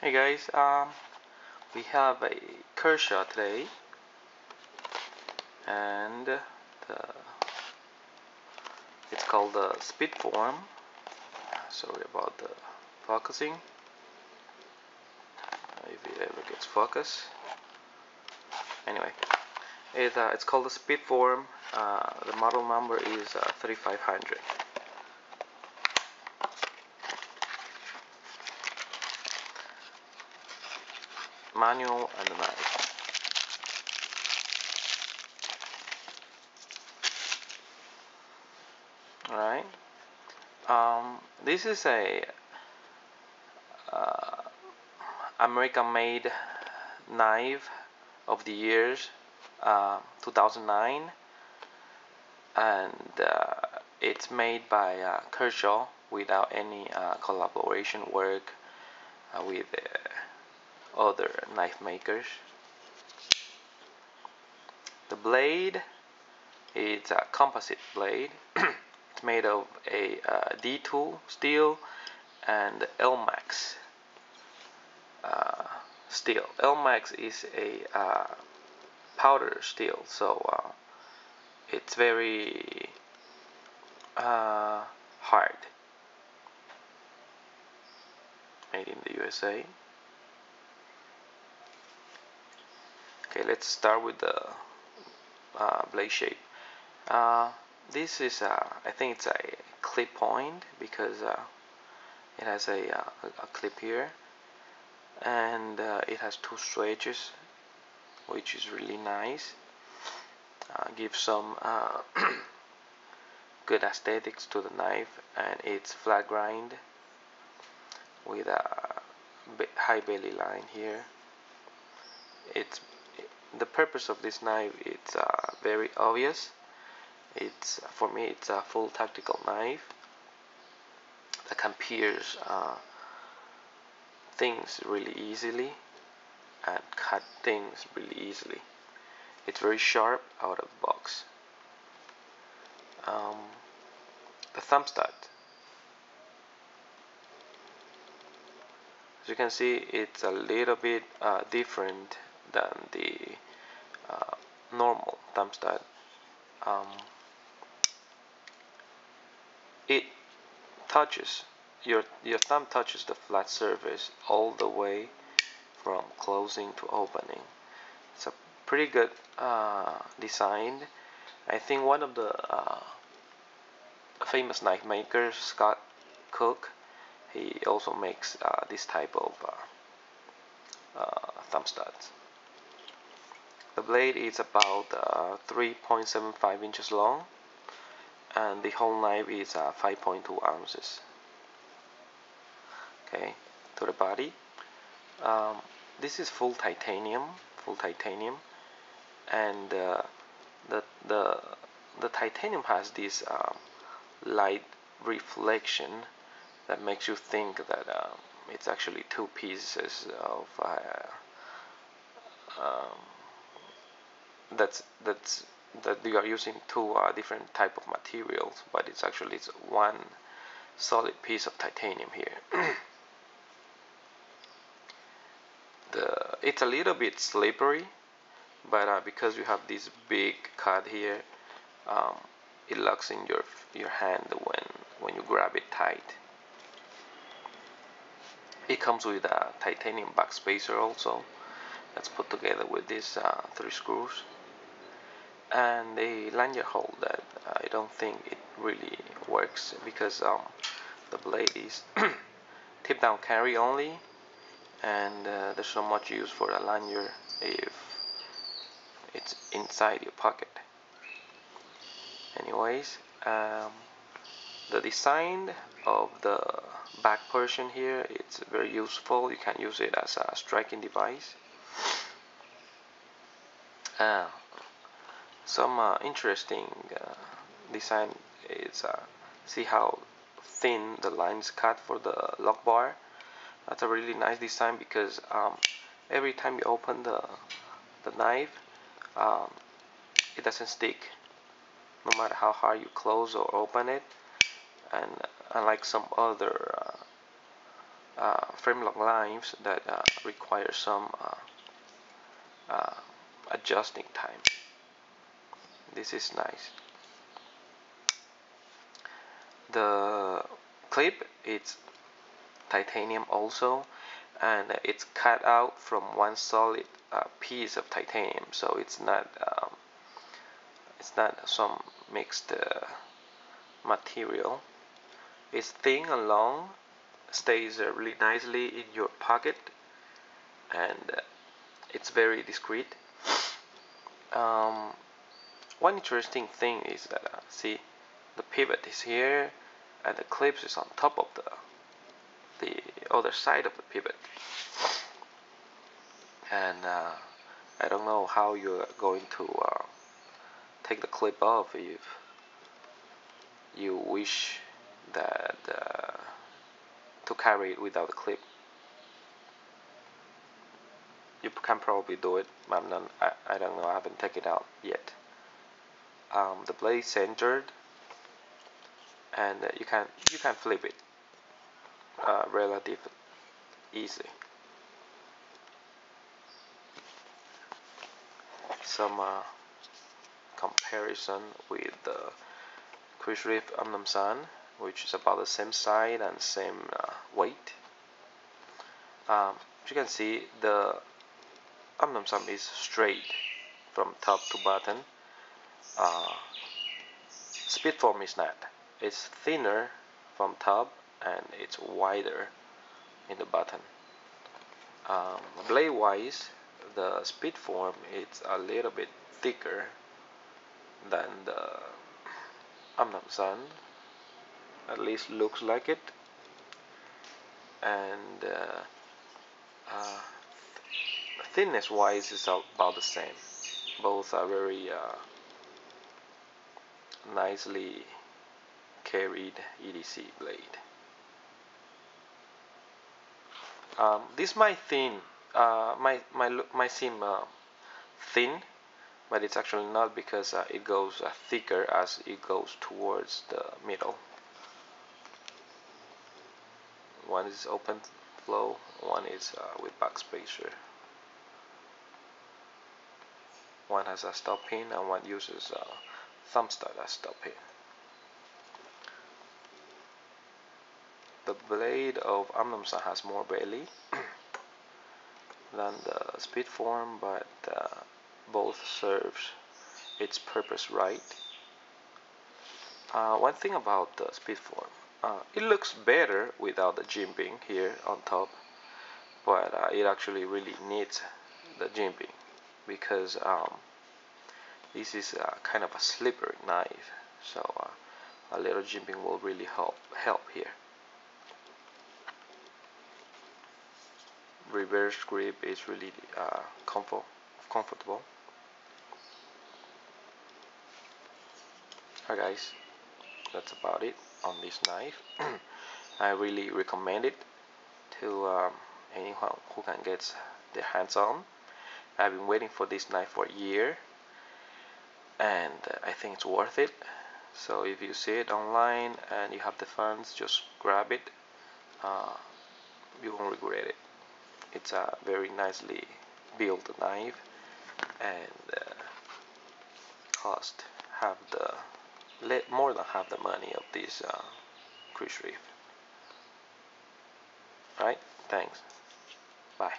Hey guys, we have a Kershaw today, and it's called the Speedform. Sorry about the focusing, if it ever gets focus. Anyway, it's called the Speedform. The model number is 3500. Manual and the knife. Alright. This is a American-made knife of the years 2009, and it's made by Kershaw without any collaboration work with other knife makers. The blade is a composite blade. It's made of a D2 steel and ELMAX steel. ELMAX is a powder steel, so it's very hard. Made in the USA. Okay, let's start with the blade shape. This is I think it's a clip point because it has a clip here, and it has two switches, which is really nice. Gives some good aesthetics to the knife, and it's flat grind with a high belly line here. The purpose of this knife, it's very obvious. For me, it's a full tactical knife that can pierce things really easily and cut things really easily. It's very sharp out of the box. The thumb stud, as you can see, it's a little bit different than the normal thumb stud. It touches your thumb touches the flat surface all the way from closing to opening. It's a pretty good design. I think one of the famous knife makers, Scott Cook, he also makes this type of thumb studs. The blade is about 3.75 inches long, and the whole knife is 5.2 ounces. Okay, to the body. This is full titanium, and the titanium has this light reflection that makes you think that it's actually two pieces of that you are using two different type of materials, but it's actually one solid piece of titanium here. It's a little bit slippery, but because you have this big cut here, it locks in your hand when you grab it tight. It comes with a titanium back spacer also. That's put together with these 3 screws, and a lanyard hole that I don't think it really works because the blade is tip down carry only, and there's not much use for a lanyard if it's inside your pocket. Anyways, the design of the back portion here, it's very useful. You can use it as a striking device. Some interesting design is see how thin the line is cut for the lock bar. That's a really nice design because every time you open the knife, it doesn't stick, no matter how hard you close or open it. And unlike some other frame lock lines that require some adjusting time. This is nice. The clip, it's titanium also, and it's cut out from one solid piece of titanium, so it's not some mixed material. It's thin and long, stays really nicely in your pocket, and it's very discreet. One interesting thing is that see, the pivot is here and the clips is on top of the other side of the pivot, and I don't know how you're going to take the clip off if you wish that to carry it without a clip. You can probably do it, but I don't know, I haven't taken it out yet. The blade is centered, and you can flip it relatively easy. Some comparison with the Crucible Untitled, which is about the same size and same weight. As you can see, the Untitled is straight from top to bottom. Speedform is not. It's thinner from top and it's wider in the bottom. Blade wise, the Speedform is a little bit thicker than the Untitled, at least looks like it, and thickness wise is about the same. Both are very nicely carried EDC blade. This might seem thin, but it's actually not, because it goes thicker as it goes towards the middle. One is open flow, one is with backspacer. One has a stop pin and one uses a thumb stud as stop pin. The blade of Untitled has more belly than the Speedform, but both serves its purpose right. One thing about the Speedform, it looks better without the jimping here on top, but it actually really needs the jimping, because this is kind of a slippery knife, so a little jimping will really help here. Reverse grip is really comfortable. Alright guys, that's about it on this knife. I really recommend it to anyone who can get their hands on. I've been waiting for this knife for a year, and I think it's worth it. So if you see it online and you have the funds, just grab it. You won't regret it. It's a very nicely built knife, and cost more than half the money of this Crucible. Alright, thanks. Bye.